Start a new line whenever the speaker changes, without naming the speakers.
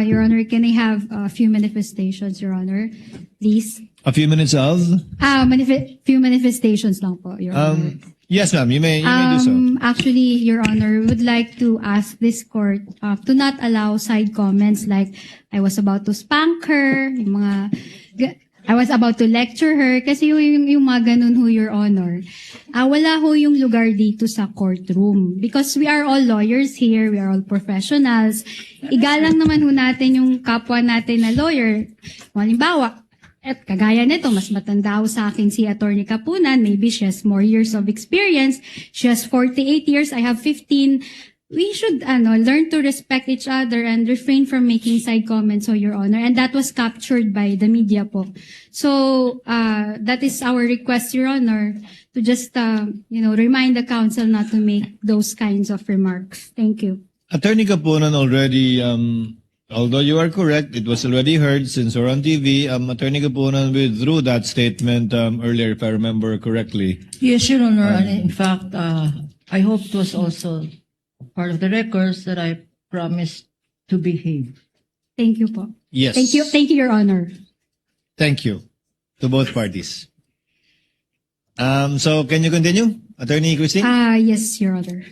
Your Honor, can I have a few manifestations, Your Honor? Please.
A few minutes of?
Few manifestations lang po, Your Honor.
Yes, ma'am. You may do so.
Actually, Your Honor, would like to ask this court to not allow side comments like, I was about to spank her, yung mga, I was about to lecture her, kasi yung mga ganun ho, Your Honor. Wala ho yung lugar dito sa courtroom. Because we are all lawyers here, we are all professionals. Igalang naman ho natin yung kapwa natin na lawyer. Halimbawa, at kagaya nito, mas matanda ho sa akin si Attorney Kapunan. Maybe she has more years of experience. She has 48 years, I have 15. We should learn to respect each other and refrain from making side comments, so Your Honor. And that was captured by the media po. So that is our request, Your Honor, to just remind the counsel not to make those kinds of remarks. Thank you.
Attorney Kapunan already, although you are correct, it was already heard since we're on TV. Attorney Kapunan withdrew that statement earlier, if I remember correctly.
Yes, Your Honor. And in fact, I hope it was also part of the records that I promised to behave.
Thank you po.
Yes.
Thank you, Your Honor.
Thank you to both parties. So can you continue, Attorney Christine?
Yes, Your Honor.